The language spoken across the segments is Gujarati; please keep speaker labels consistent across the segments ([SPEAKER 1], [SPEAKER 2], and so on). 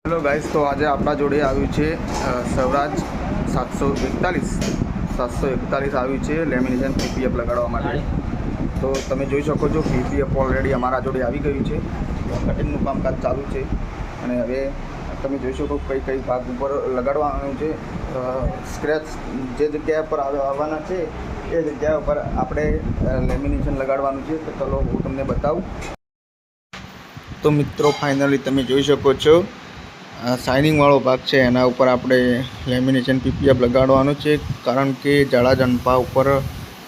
[SPEAKER 1] હેલો ગાઈસ, તો આજે આપણા જોડે આવ્યું છે સૌરાજ 741 આવ્યું છે લેમિનેશન પીપીએફ લગાડવા માટે। તો તમે જોઈ શકો છો પીપીએફ ઓલરેડી અમારા જોડે આવી ગયું છે। કટિંગનું કામકાજ ચાલુ છે અને હવે તમે જોઈ શકો કઈ કઈ ભાગ ઉપર લગાડવાનું છે। સ્ક્રેચ જે જગ્યા પર આવવાના છે એ જગ્યા ઉપર આપણે લેમિનેશન લગાડવાનું છે। તો ચલો હું તમને બતાવું। તો મિત્રો ફાઇનલી તમે જોઈ શકો છો શાઇનિંગ વાળો ભાગ છે એના ઉપર આપણે લેમિનેશન પીપીએફ લગાડવાનું છે, કારણ કે જાડા જંપા ઉપર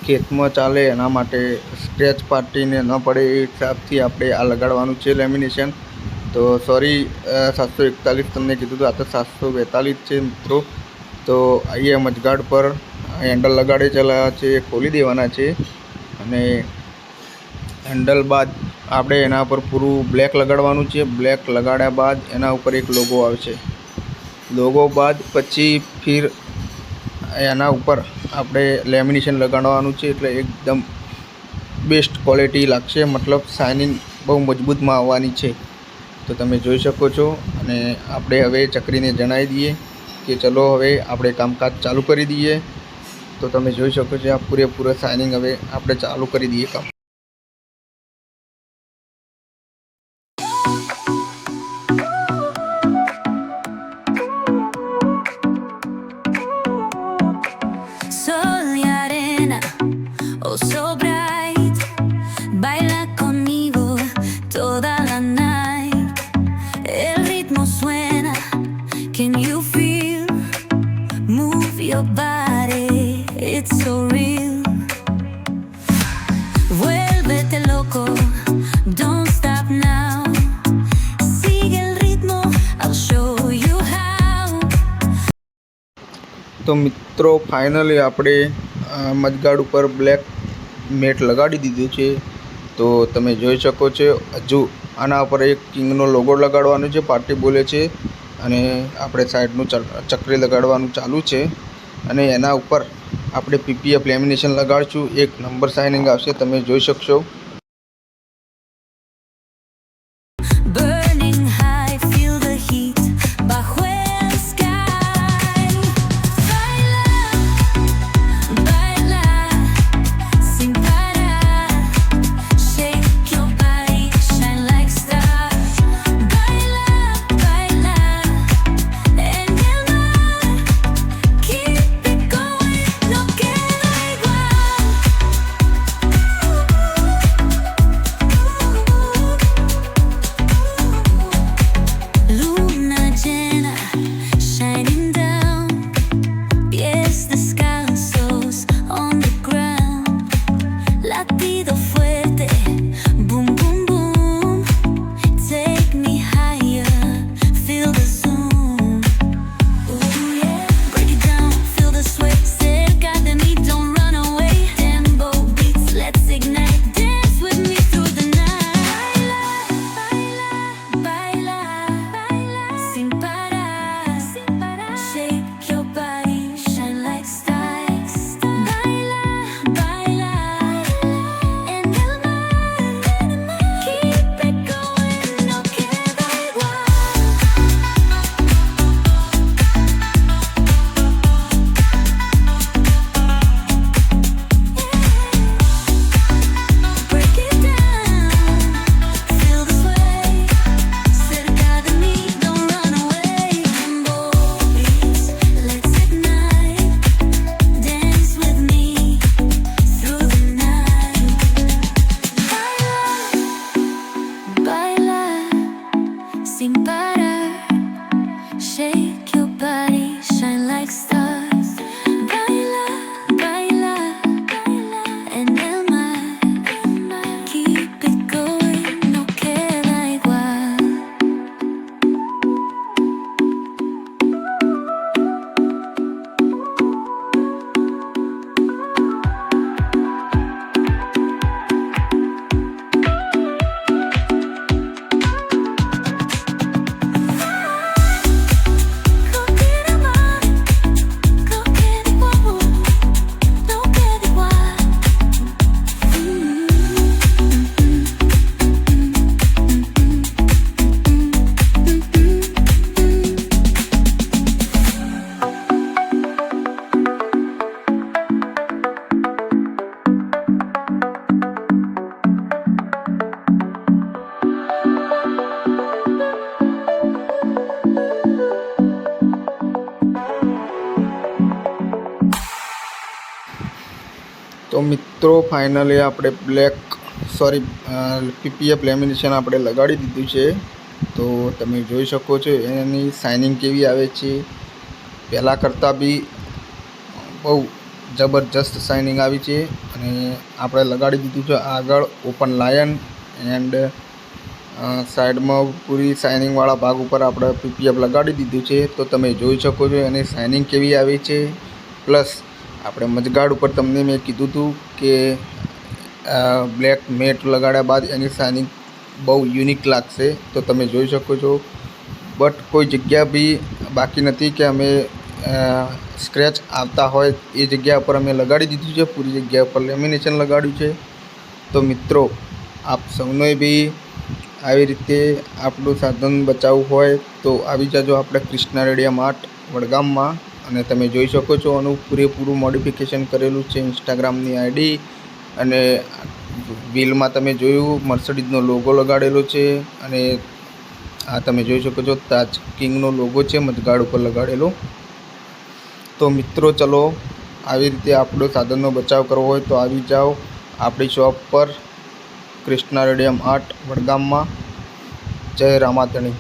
[SPEAKER 1] ખેતમાં ચાલે એના માટે સ્ક્રેચ પાર્ટીને ન પડે એ હિસાબથી આપણે આ લગાડવાનું છે લેમિનેશન। તો સોરી 741 તમને કીધું તો આ તો 742 છે મિત્રો। તો અહીંયા મજગાડ પર હેન્ડલ લગાડે ચલા છે, ખોલી દેવાના છે અને હેન્ડલ બાદ આપણે એના પર પૂરું બ્લેક લગાડવાનું છે। બ્લેક લગાડ્યા બાદ એના ઉપર એક લોગો આવશે। લોગો બાદ પછી ફિર એના ઉપર આપણે લેમિનેશન લગાડવાનું છે, એટલે એકદમ બેસ્ટ ક્વોલિટી લાગશે, મતલબ શાઇનિંગ બહુ મજબૂતમાં આવવાની છે। તો તમે જોઈ શકો છો અને આપણે હવે ચકરીને જણાવી દઈએ કે ચલો હવે આપણે કામકાજ ચાલુ કરી દઈએ। તો તમે જોઈ શકો છો આ પૂરેપૂરા શાઇનિંગ હવે આપણે ચાલુ કરી દઈએ કામ।
[SPEAKER 2] Sol y arena, oh so bright, baila conmigo toda la night. El ritmo suena, can you feel? Move your body, it's so real. Vuélvete loco, don't stop now. Sigue el ritmo, I'll show you how.
[SPEAKER 1] તો મિત્રો ફાઇનલી આપણે મજગાડ ઉપર બ્લેક મેટ લગાડી દીધું છે। તો તમે જોઈ શકો છો હજુ આના ઉપર એક કિંગનો લોગો લગાડવાનો છે, પાર્ટી બોલે છે, અને આપણે સાઈડનું ચકરી લગાડવાનું ચાલુ છે અને એના ઉપર આપણે પીપીએફ લેમિનેશન લગાડશું। એક નંબર શાઇનિંગ આવશે, તમે જોઈ શકશો।
[SPEAKER 2] Burning high, feel the heat bajo el sky. Baila, baila, sin parar. Shake your body, shine like stars. Baila, baila, en el mar. Keep it going, no queda igual.
[SPEAKER 1] તો મિત્રો ફાઇનલી આપણે પીપીએફ લેમિનેશન આપણે લગાડી દીધું છે. તો તમે જોઈ શકો છો એની શાઇનિંગ કેવી આવે છે. પહેલાં કરતાં બી બહુ જબરજસ્ત શાઇનિંગ આવી છે અને આપણે લગાડી દીધું છે આગળ ઓપન લાયન એન્ડ સાઈડમાં પૂરી શાઇનિંગવાળા ભાગ ઉપર આપણે પીપીએફ લગાડી દીધું છે. તો તમે જોઈ શકો છો એની શાઇનિંગ કેવી આવી છે. પ્લસ આપણે મજગાડ ઉપર તમને મેં કીધું હતું કે બ્લેક મેટ લગાડ્યા બાદ એની શાઇનિંગ બહુ યુનિક લાગશે. તો તમે જોઈ શકો છો. બટ કોઈ જગ્યા બી બાકી નથી કે અમે સ્ક્રેચ આવતા હોય એ જગ્યા પર અમે લગાડી દીધું છે. પૂરી જગ્યા પર લેમિનેશન લગાડ્યું છે. તો મિત્રો આપ સૌને બી આવી રીતે આપણું સાધન બચાવવું હોય તો આવી જાજો આપણે કૃષ્ણા રેડિયમ આર્ટ વડગામમાં. અને તમે જોઈ શકો છો આનું પૂરેપૂરું મોડિફિકેશન કરેલું છે. ઇન્સ્ટાગ્રામની આઈડી અને વ્હીલમાં તમે જોયું મર્સિડીઝનો લોગો લગાડેલો છે. અને આ તમે જોઈ શકો છો તાજ કિંગનો લોગો છે મજગાડ ઉપર લગાડેલો. તો મિત્રો ચલો આવી રીતે આપણો સાધનનો બચાવ કરવો હોય તો આવી જાઓ આપણી શોપ પર કૃષ્ણા રેડિયમ આર્ટ વડગામમાં. જય રામાધણી.